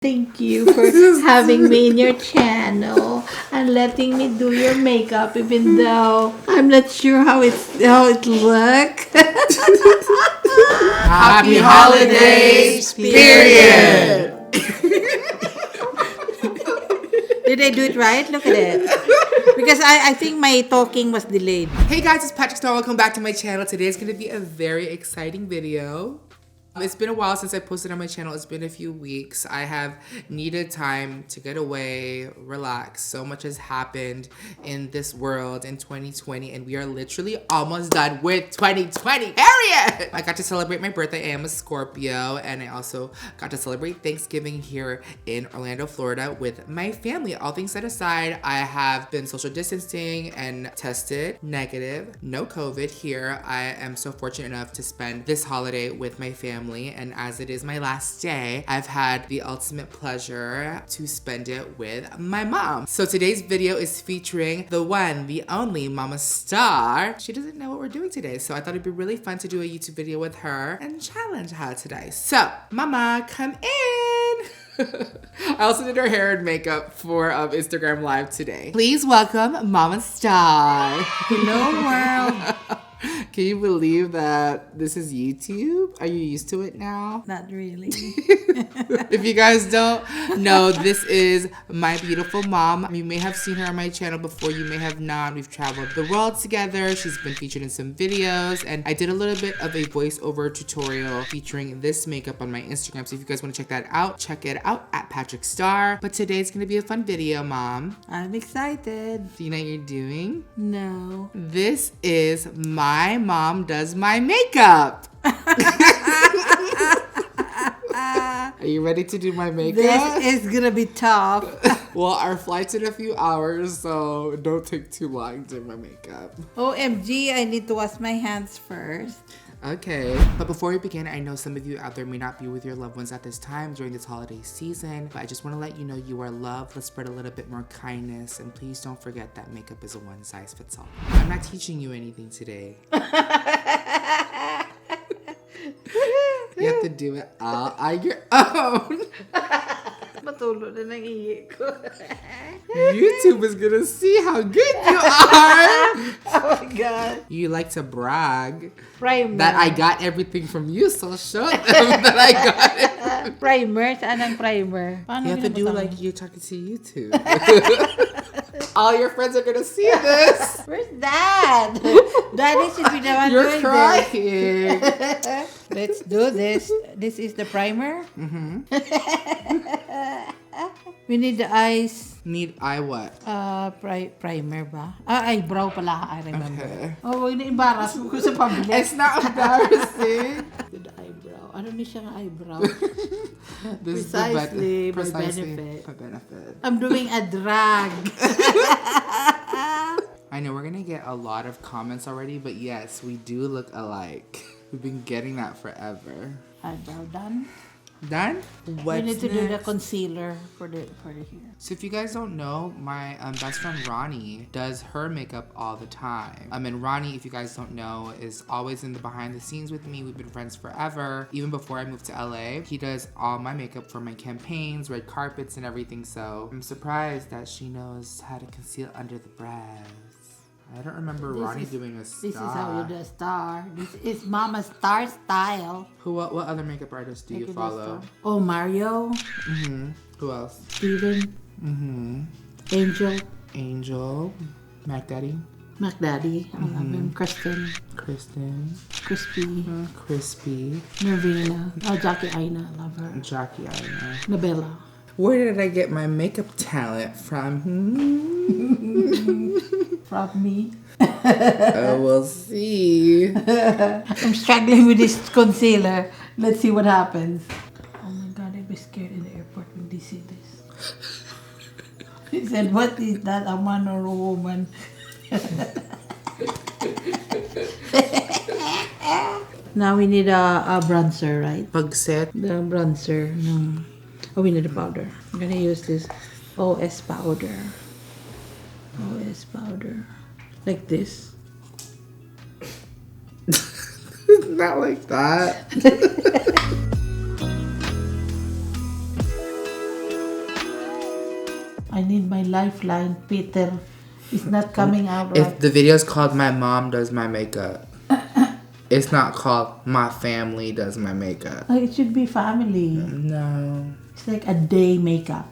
Thank you for having me in your channel and letting me do your makeup, even though I'm not sure how it look. Happy holidays, period. Did I do it right? Look at it. Because I think my talking was delayed. Hey guys, it's PatrickStarrr. Welcome back to my channel. Today is going to be a very exciting video. It's been a while since I posted on my channel. It's been a few weeks. I have needed time to get away, relax. So much has happened in this world in 2020, and we are literally almost done with 2020, period! I got to celebrate my birthday. I am a Scorpio, and I also got to celebrate Thanksgiving here in Orlando, Florida with my family. All things set aside, I have been social distancing and tested negative, no COVID here. I am so fortunate enough to spend this holiday with my family. And as it is my last day, I've had the ultimate pleasure to spend it with my mom. So today's video is featuring the one, the only Mama Starrr. She doesn't know what we're doing today, so I thought it'd be really fun to do a YouTube video with her and challenge her today. So, Mama, come in. I also did her hair and makeup for Instagram Live today. Please welcome Mama Starrr. Hello, world. Can you believe that this is YouTube? Are you used to it now? Not really. If you guys don't know, this is my beautiful mom. You may have seen her on my channel before, you may have not. We've traveled the world together. She's been featured in some videos, and I did a little bit of a voiceover tutorial featuring this makeup on my Instagram. So if you guys want to check that out, check it out at PatrickStarrr. But today's gonna be a fun video, Mom. I'm excited. Do you know what you're doing? No. This is my mom does my makeup. Are you ready to do my makeup? This is gonna be tough. Well, our flight's in a few hours, so don't take too long to do my makeup. OMG, I need to wash my hands first. Okay, but before we begin, I know some of you out there may not be with your loved ones at this time during this holiday season, but I just want to let you know you are loved. Let's spread a little bit more kindness, and please don't forget that makeup is a one-size-fits-all. I'm not teaching you anything today. You have to do it all on your own. Matulog na ng ihi ko. YouTube is gonna see how good you are. Oh my God. You like to brag Primer. that I got everything from you, so show them that I got it. Primer? Saan ang primer? Paano You have to do binabasa mo? like you're talking to YouTube. All your friends are gonna see this. Where's Dad? Daddy should be the one You're doing crying. this. Let's do this. This is the primer. Mm-hmm. We need the eyes. Need eye what? Primer ba? Eyebrow pala. I remember. Okay. Oh, ini-embarrass mo ko sa public. It's not embarrassing. The eyebrow. Ano ni siya ng eyebrow? This Precisely, is for the benefit. For benefit. I'm doing a drag. I know we're gonna get a lot of comments already, but yes, we do look alike. We've been getting that forever. Eyebrow done. Done? We need to do the concealer for the hair. So if you guys don't know, my best friend Ronnie does her makeup all the time. And Ronnie, if you guys don't know, is always in the behind the scenes with me. We've been friends forever. Even before I moved to LA, he does all my makeup for my campaigns, red carpets and everything. So I'm surprised that she knows how to conceal under the brows. I don't remember Ronnie doing a star. This is how you do a star. This is Mama Starrr style. What other makeup artists do you follow? Oh, Mario. Mm-hmm. Who else? Steven. Mm-hmm. Angel. Mac Daddy. Mac Daddy. I love him. Kristen. Crispy. Nervina. Oh, Jackie Aina. I love her. Jackie Aina. Nabella. Where did I get my makeup talent from? From me. We'll see. I'm struggling with this concealer. Let's see what happens. Oh my God, I'd be scared in the airport when they see this. He said, what is that, a man or a woman? Now we need a bronzer, right? Pagset. The bronzer. No. Oh, we need a powder. I'm gonna use this OS powder. OS powder. Like this. Not like that. I need my lifeline, Peter. It's not coming out If right. the video is called My Mom Does My Makeup, it's not called My Family Does My Makeup. It should be family. No. It's like a day makeup.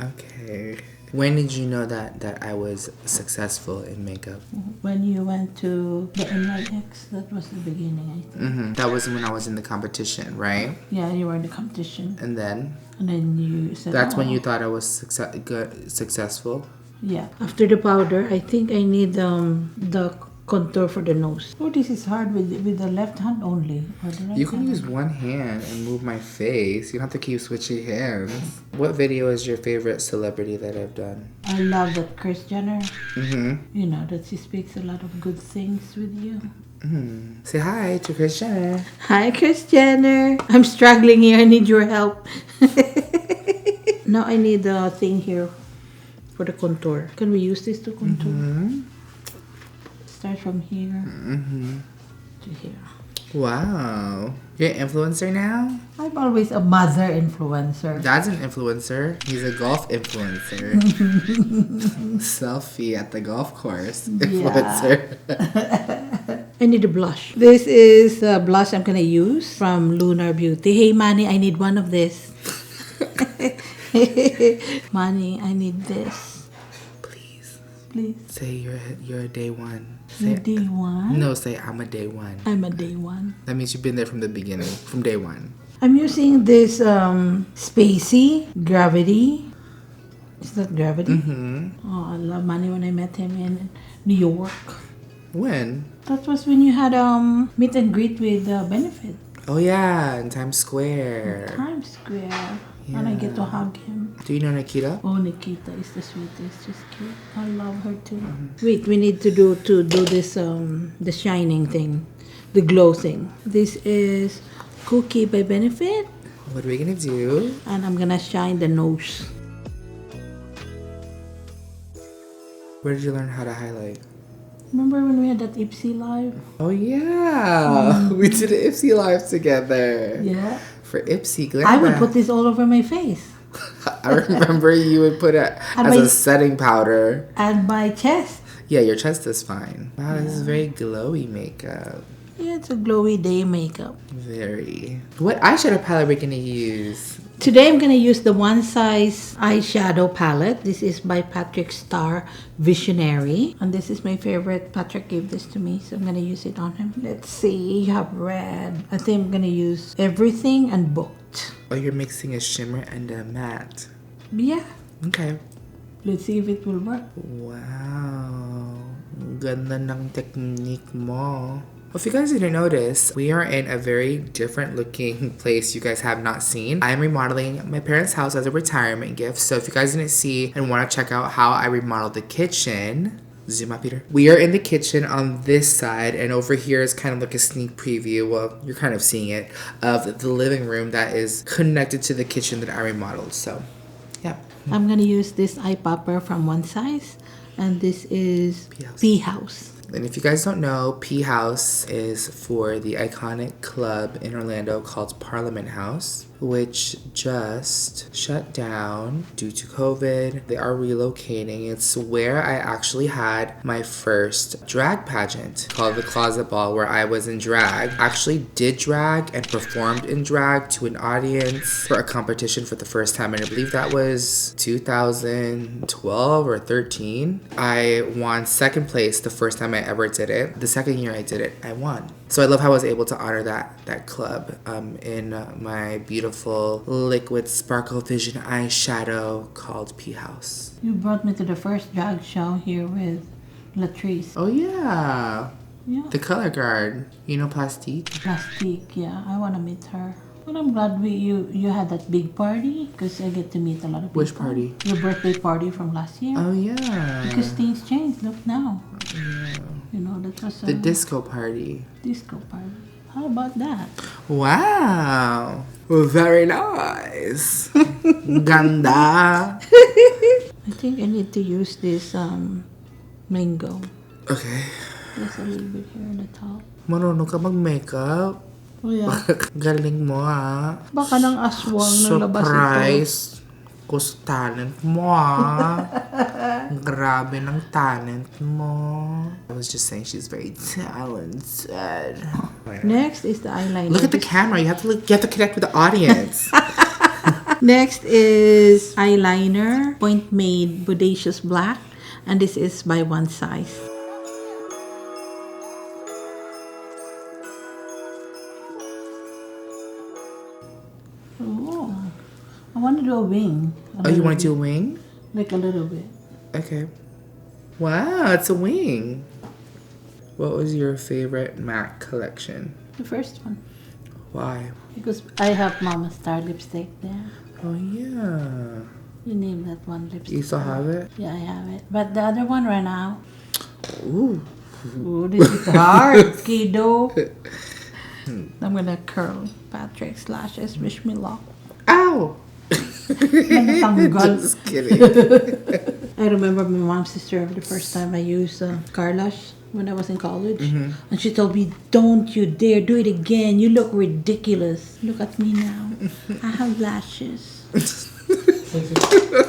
Okay. When did you know that I was successful in makeup? When you went to the NYX, that was the beginning, I think. That was when I was in the competition, right? Yeah, you were in the competition. And then? And then you said, That's when "Oh." you thought I was successful? Yeah. After the powder, I think I need the contour for the nose. Oh, this is hard with the left hand only. Or the right You can hand. use one hand and move my face. You don't have to keep switching hands. What video is your favorite celebrity that I've done? I love that Kris Jenner. Mm-hmm. You know, that she speaks a lot of good things with you. Say hi to Kris Jenner. Hi, Kris Jenner. I'm struggling here. I need your help. Now I need the thing here for the contour. Can we use this to contour? Start from here to here. Wow. You're an influencer now? I'm always a mother influencer. Dad's an influencer. He's a golf influencer. Selfie at the golf course influencer. I need a blush. This is a blush I'm gonna use from Lunar Beauty. Hey, Manny, I need one of this. Manny, I need this. Please. Say you're a day one. You're day one? No, say I'm a day one. I'm a day one. That means you've been there from the beginning, from day one. I'm using this Spacey Gravity. Is that Gravity? Oh, I love Manny when I met him in New York. When? That was when you had meet and greet with Benefit. Oh yeah, in Times Square. Times Square. And I get to hug him. Do you know Nikita? Oh, Nikita is the sweetest. She's cute. I love her too. Wait, we need to do this the shining thing, the glow thing. This is Cookie by Benefit, What are we gonna do? and I'm gonna shine the nose. Where did you learn how to highlight? Remember when we had that Ipsy live? Oh yeah, we did an Ipsy live together. Yeah. For Ipsy Glam. I would put this all over my face I remember you would put it And as my- a setting powder. and my chest. Yeah, your chest is fine. Wow, this is very glowy makeup. Yeah, it's a glowy day makeup. Very. What eyeshadow palette are we gonna use? Today I'm going to use the One Size eyeshadow palette. This is by PatrickStarrr Visionary. And this is my favorite. Patrick gave this to me, so I'm going to use it on him. Let's see. You have red. I think I'm going to use Everything and Booked. Oh, you're mixing a shimmer and a matte. Yeah. Okay. Let's see if it will work. Wow. Ganda ng technique mo. Well, if you guys didn't notice, we are in a very different looking place you guys have not seen. I'm remodeling my parents' house as a retirement gift. So if you guys didn't see and want to check out how I remodeled the kitchen, zoom out, Peter. We are in the kitchen on this side, and over here is kind of like a sneak preview. Well, you're kind of seeing it of the living room that is connected to the kitchen that I remodeled. So, yeah. I'm going to use this eye popper from One Size. And this is P House. And if you guys don't know, P House is for the iconic club in Orlando called Parliament House, which just shut down due to COVID. They are relocating. It's where I actually had my first drag pageant called the Closet Ball, where I was in drag. Actually did drag and performed in drag to an audience for a competition for the first time, and I believe that was 2012 or 13. I won second place the first time I ever did it. The second year I did it, I won. So I love how I was able to honor that club in my beautiful liquid sparkle vision eyeshadow called P House. You brought me to the first drag show here with Latrice. Oh yeah. Yeah. The color guard. You know Plastique? Plastique, yeah. I want to meet her. But I'm glad you had that big party because I get to meet a lot of people. Which party? Your birthday party from last year. Oh yeah. Because things changed. Look now. Yeah. You know, that was a The disco party. disco party. How about that? Wow. Very nice. Ganda. I think I need to use this mango. Okay. Just a little bit here on the top. Marunong ka mag-makeup. Oh yeah. Galing mo ha. Baka ng aswang na labas ito. Surprise. Gusto talent mo ah. Grabe ng talent mo. I was just saying she's very talented. Next is the eyeliner. Look at the camera. You have to connect with the audience. Next is eyeliner, Point Made Bodacious Black, and this is by one size. Oh, I want to do a wing. You want to do a wing? Like a little bit. Okay. Wow, it's a wing. What was your favorite MAC collection? The first one. Why? Because I have Mama Starrr lipstick there. Oh, yeah. You name that one lipstick. You still have it? Yeah, I have it. But the other one ran out. Ooh. Ooh, this is hard, kiddo. I'm gonna curl Patrick's lashes. Wish me luck. Ow! Just kidding. I remember my mom's sister the first time I used car lash when I was in college. And she told me, don't you dare do it again. You look ridiculous. Look at me now. I have lashes.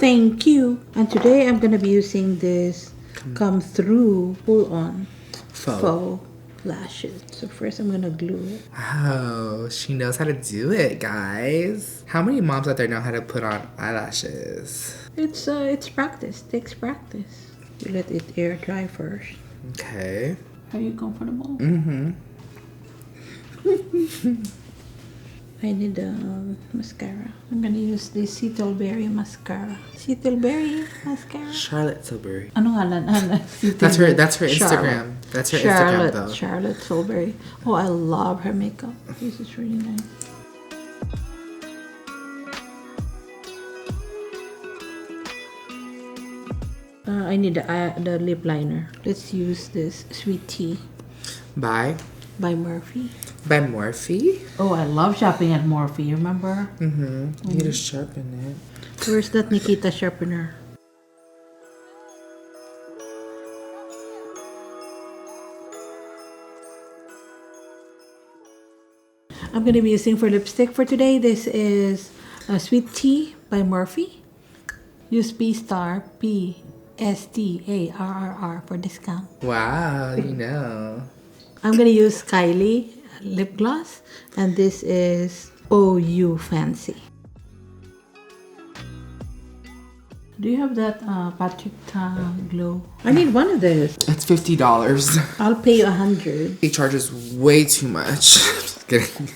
Thank you. And today I'm going to be using this come through pull on faux lashes. So first I'm going to glue it. Oh, she knows how to do it, guys. How many moms out there know how to put on eyelashes? It's practice. Takes practice. You let it air dry first. Okay. Are you comfortable? Mm-hmm. I need mascara. I'm gonna use this Seattleberry mascara. Seattleberry mascara? Charlotte Tilbury. Ano ngalan? That's her Instagram. Charlotte. That's her Instagram though. Charlotte Tilbury. Oh, I love her makeup. This is really nice. I need the lip liner. Let's use this Sweet Tea By Morphe. By Morphe? Oh, I love shopping at Morphe, remember? You need to sharpen it. Where's that Nikita sharpener? I'm going to be using for lipstick for today. This is Sweet Tea by Morphe. Use PSTARRR, PSTARRR for discount. Wow, you know. I'm going to use Kylie lip gloss. And this is OU Fancy. Do you have that PatrickStarrr glow? I need one of those. It's $50. I'll pay you 100. He charges way too much. Just kidding.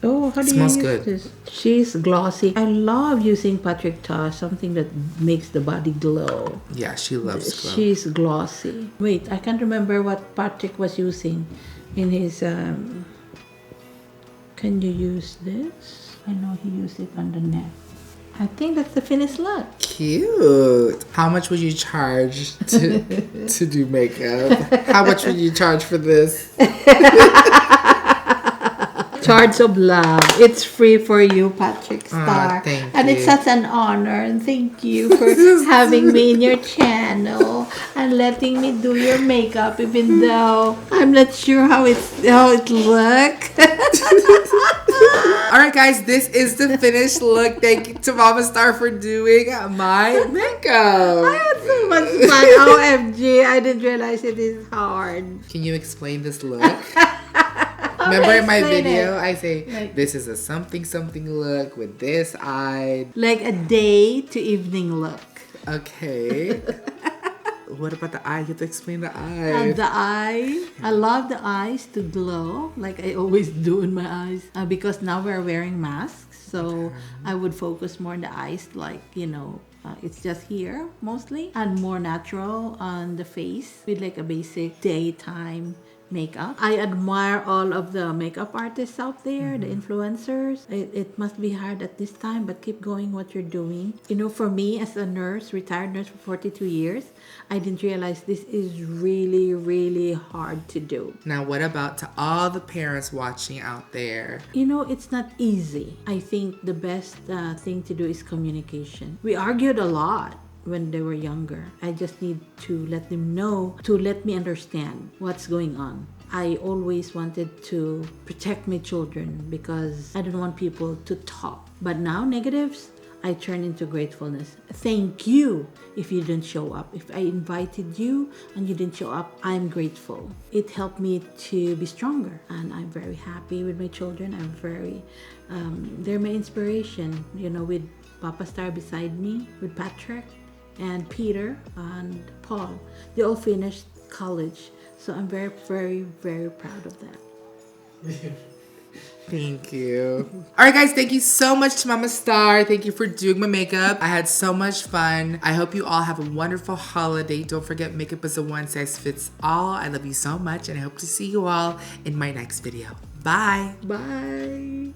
Oh, how do Smells you use good. this? She's glossy. I love using PatrickStarrr, something that makes the body glow. Yeah, she loves glow. She's glossy. Wait, I can't remember what Patrick was using in his... Can you use this? I know he used it on the neck. I think that's the finished look. Cute. How much would you charge to do makeup? How much would you charge for this? Charge of love. It's free for you, PatrickStarrr. Thank and you. it's such an honor. And thank you for having me in your channel and letting me do your makeup, even though I'm not sure how it looks. Alright guys, this is the finished look. Thank you to Mama Starrr for doing my makeup. I had so much fun. OMG, I didn't realize it is hard. Can you explain this look? Remember in my video, I say, this is a something look with this eye. Like a day to evening look. Okay. What about the eye? You have to explain the eye. And the eye, I love the eyes to glow like I always do in my eyes. Because now we're wearing masks, so I would focus more on the eyes, like, you know, it's just here mostly, and more natural on the face with like a basic daytime makeup. I admire all of the makeup artists out there, the influencers. It must be hard at this time, but keep going what you're doing. You know, for me as a nurse, retired nurse for 42 years, I didn't realize this is really, really hard to do. Now, what about to all the parents watching out there? You know, it's not easy. I think the best thing to do is communication. We argued a lot when they were younger. I just need to let them know, to let me understand what's going on. I always wanted to protect my children because I don't want people to talk. But now negatives, I turn into gratefulness. Thank you if you didn't show up. If I invited you and you didn't show up, I'm grateful. It helped me to be stronger, and I'm very happy with my children. I'm very, they're my inspiration, you know, with Papa Starrr beside me, with Patrick and Peter and Paul. They all finished college. So I'm very, very, very proud of that. Thank you. All right, guys, thank you so much to Mama Starrr. Thank you for doing my makeup. I had so much fun. I hope you all have a wonderful holiday. Don't forget, makeup is a one size fits all. I love you so much, and I hope to see you all in my next video. Bye. Bye.